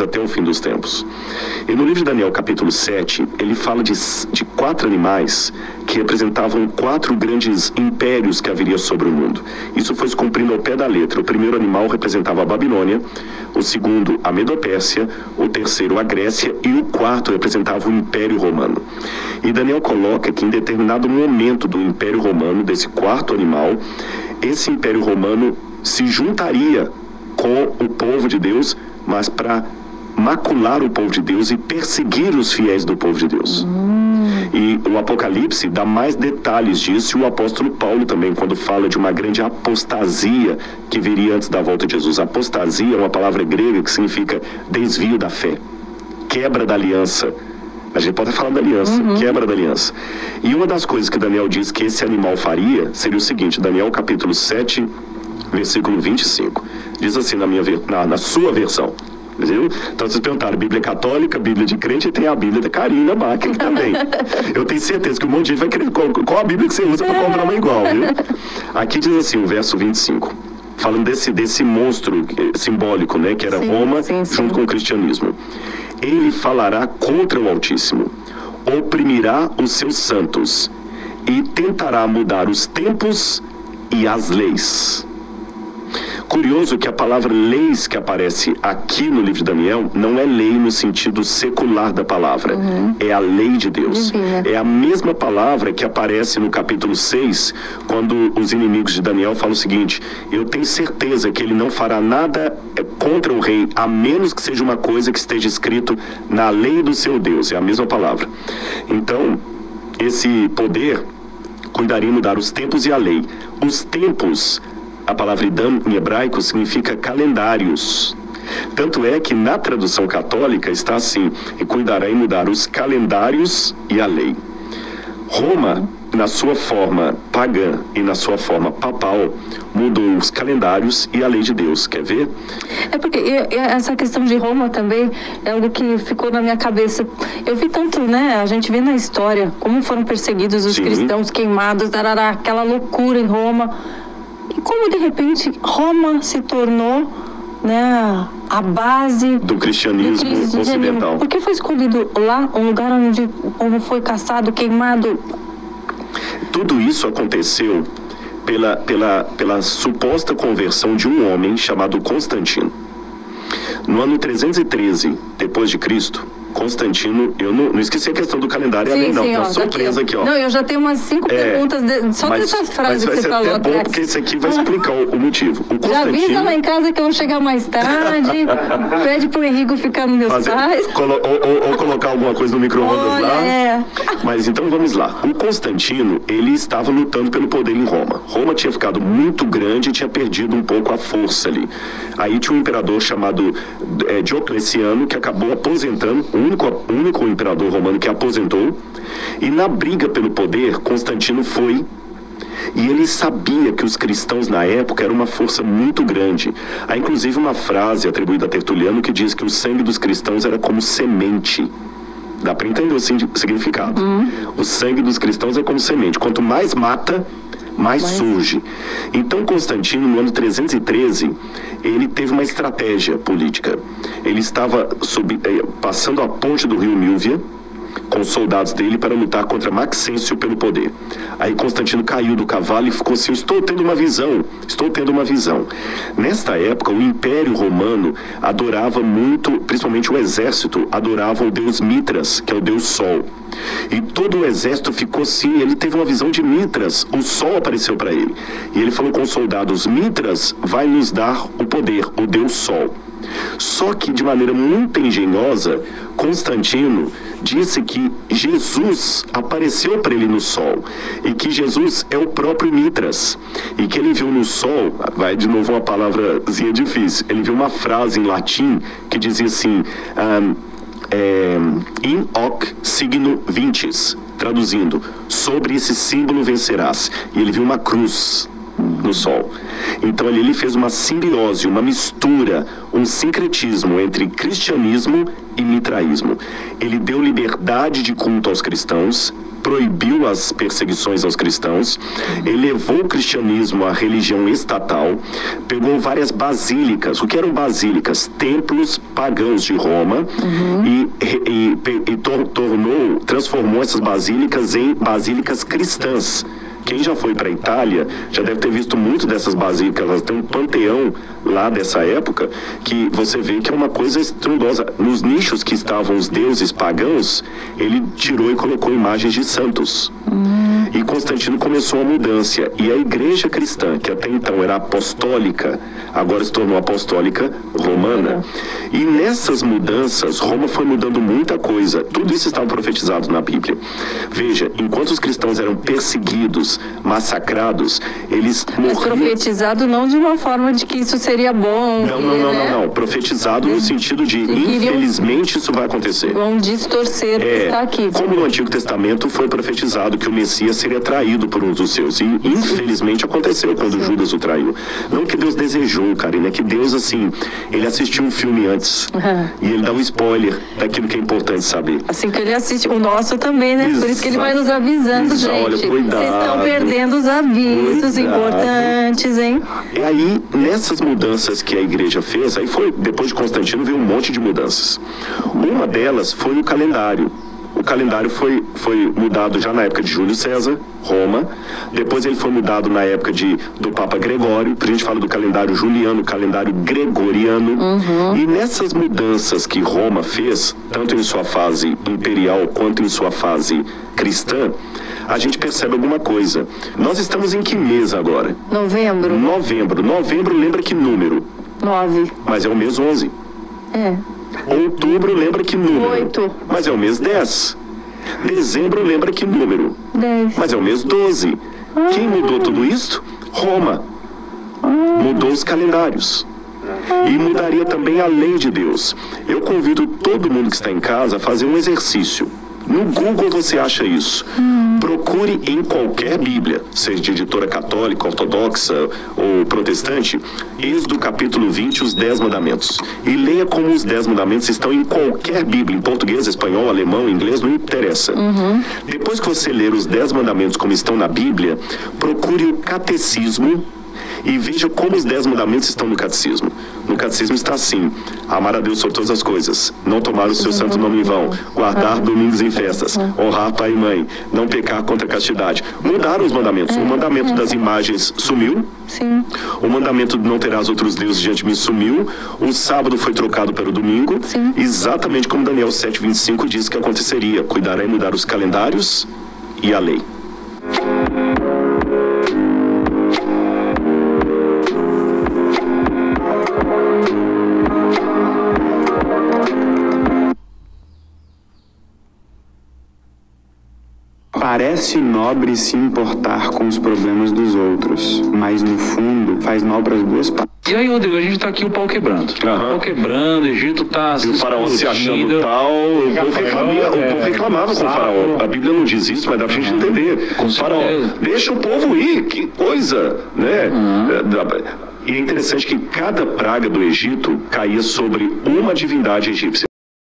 até o fim dos tempos. E no livro de Daniel, capítulo 7, ele fala de 4 animais que representavam 4 grandes impérios que haveria sobre o mundo. Isso foi se cumprindo ao pé da letra. O primeiro animal representava a Babilônia, o segundo a Medopérsia, o terceiro a Grécia e o quarto representava o Império Romano. E Daniel coloca que em determinado momento do Império Romano, desse quarto animal, esse Império Romano se juntaria com o povo de Deus, mas para macular o povo de Deus e perseguir os fiéis do povo de Deus. E o Apocalipse dá mais detalhes disso, e o apóstolo Paulo também, quando fala de uma grande apostasia que viria antes da volta de Jesus. Apostasia é uma palavra grega que significa desvio da fé, quebra da aliança. A gente pode falar da aliança, quebra da aliança. E uma das coisas que Daniel diz que esse animal faria seria o seguinte: Daniel capítulo 7, versículo 25. Diz assim na sua versão. Viu? Então vocês perguntaram, Bíblia católica, Bíblia de crente, e tem a Bíblia da Karina Macken também. Eu tenho certeza que um monte de gente vai querer qual a Bíblia que você usa para comprar uma igual, viu? Aqui diz assim, o verso 25, falando desse monstro simbólico, né, que era Roma, junto com o cristianismo. Ele falará contra o Altíssimo, oprimirá os seus santos e tentará mudar os tempos e as leis. Curioso que a palavra leis que aparece aqui no livro de Daniel não é lei no sentido secular da palavra, é a lei de Deus. É a mesma palavra que aparece no capítulo 6, quando os inimigos de Daniel falam o seguinte: eu tenho certeza que ele não fará nada contra o rei, a menos que seja uma coisa que esteja escrito na lei do seu Deus. É a mesma palavra. Então, esse poder cuidaria em mudar os tempos e a lei. Os tempos, a palavra idam em hebraico significa calendários. Tanto é que na tradução católica está assim: e cuidará em mudar os calendários e a lei. Roma, na sua forma pagã e na sua forma papal, mudou os calendários e a lei de Deus. Quer ver? É porque essa questão de Roma também é algo que ficou na minha cabeça. Eu vi tanto, né? A gente vê na história como foram perseguidos os cristãos, queimados, aquela loucura em Roma. E como de repente Roma se tornou, né, a base do cristianismo ocidental. Por que foi escolhido lá, um lugar onde o povo foi caçado, queimado? Tudo isso aconteceu pela suposta conversão de um homem chamado Constantino. No ano 313 depois de Cristo, Constantino, eu não esqueci a questão do calendário, sim, não, sim, tá surpresa aqui, ó. Não, eu já tenho umas 5 perguntas só dessa frase que você falou. Mas vai ser até bom, porque esse aqui vai explicar o motivo. O já avisa lá em casa que eu vou chegar mais tarde, pede pro Henrico ficar nos meus pais. Ou colocar alguma coisa no micro-ondas lá. Mas então vamos lá. O Constantino, ele estava lutando pelo poder em Roma. Roma tinha ficado muito grande e tinha perdido um pouco a força ali. Aí tinha um imperador chamado Diocleciano, que acabou aposentando, o único imperador romano que aposentou, e na briga pelo poder, Constantino foi, e ele sabia que os cristãos na época eram uma força muito grande. Há inclusive uma frase atribuída a Tertuliano que diz que o sangue dos cristãos era como semente. Dá para entender o significado. O sangue dos cristãos é como semente. Quanto mais mata, mais surge. Então Constantino, no ano 313, ele teve uma estratégia política. Ele estava passando a ponte do rio Milvia com os soldados dele para lutar contra Maxêncio pelo poder. Aí Constantino caiu do cavalo e ficou assim: estou tendo uma visão. Nesta época, o Império Romano adorava muito, principalmente o exército, adorava o deus Mitras, que é o deus Sol. E todo o exército ficou assim, ele teve uma visão de Mitras, o Sol apareceu para ele. E ele falou com os soldados: Mitras vai nos dar o poder, o deus Sol. Só que, de maneira muito engenhosa, Constantino disse que Jesus apareceu para ele no sol, e que Jesus é o próprio Mitras, e que ele viu no sol, vai de novo uma palavrazinha difícil, ele viu uma frase em latim que dizia assim: in hoc signo vinces, traduzindo, sobre esse símbolo vencerás. E ele viu uma cruz no sol. Então ele fez uma simbiose, uma mistura, um sincretismo entre cristianismo e mitraísmo. Ele deu liberdade de culto aos cristãos proibiu as perseguições aos cristãos, elevou o cristianismo à religião estatal, pegou várias basílicas. O que eram basílicas? Templos pagãos de Roma, e transformou essas basílicas em basílicas cristãs. Quem já foi para a Itália já deve ter visto muito dessas basílicas. Elas têm um panteão lá dessa época que você vê que é uma coisa estrondosa. Nos nichos que estavam os deuses pagãos, ele tirou e colocou imagens de santos. E Constantino começou a mudança. E a igreja cristã, que até então era apostólica, agora se tornou apostólica romana. E nessas mudanças, Roma foi mudando muita coisa. Tudo isso estava profetizado na Bíblia. Veja, enquanto os cristãos eram perseguidos, massacrados, eles morriam... Mas profetizado não de uma forma de que isso seria bom. Não. Profetizado no sentido de, infelizmente, isso vai acontecer. Vão distorcer o que está aqui. Como no Antigo Testamento foi profetizado que o Messias seria traído por um dos seus. E, infelizmente, aconteceu quando Judas o traiu. Não que Deus desejou, Karina, é que Deus, assim, ele assistiu um filme antes. E ele dá um spoiler daquilo que é importante saber. Assim que ele assiste, o nosso também, né? Por isso que ele vai nos avisando, gente. Olha, cuidado. Vocês estão perdendo os avisos importantes, hein? E aí, nessas mudanças que a igreja fez, aí foi, depois de Constantino, veio um monte de mudanças. Uma delas foi o calendário. O calendário foi mudado já na época de Júlio César, Roma. Depois ele foi mudado na época do Papa Gregório. A gente fala do calendário juliano, calendário gregoriano. E nessas mudanças que Roma fez, tanto em sua fase imperial quanto em sua fase cristã, a gente percebe alguma coisa. Nós estamos em que mês agora? Novembro. Novembro lembra que número? 9. Mas é o mês 11. Outubro lembra que número? 8. Mas é o mês 10. Dezembro lembra que número? 10. Mas é o mês 12. Quem mudou tudo isso? Roma. Mudou os calendários. E mudaria também a lei de Deus. Eu convido todo mundo que está em casa a fazer um exercício. No Google você acha isso. Procure em qualquer Bíblia, seja de editora católica, ortodoxa ou protestante, Êxodo capítulo 20, os 10 mandamentos. E leia como os 10 mandamentos estão em qualquer Bíblia, em português, espanhol, alemão, inglês, não interessa. Depois que você ler os 10 mandamentos como estão na Bíblia, procure o catecismo e veja como os 10 mandamentos estão no catecismo. No catecismo está assim: amar a Deus sobre todas as coisas, não tomar o seu santo nome em vão, guardar domingos e festas, honrar pai e mãe, não pecar contra a castidade. Mudaram os mandamentos. O mandamento das imagens sumiu. Sim. O mandamento de não terás outros deuses diante de mim sumiu. O sábado foi trocado pelo domingo. Sim. Exatamente como Daniel 7:25 diz que aconteceria. Cuidará em mudar os calendários e a lei. Parece nobre se importar com os problemas dos outros, mas no fundo faz mal para as duas partes. E aí, Rodrigo, a gente tá aqui o pau quebrando. O pau quebrando, o Egito tá... E o faraó se achando tal, o povo reclamava com o faraó. A Bíblia não diz isso, mas dá pra gente entender. O faraó, deixa o povo ir, que coisa, né? E é interessante que cada praga do Egito caía sobre uma divindade egípcia.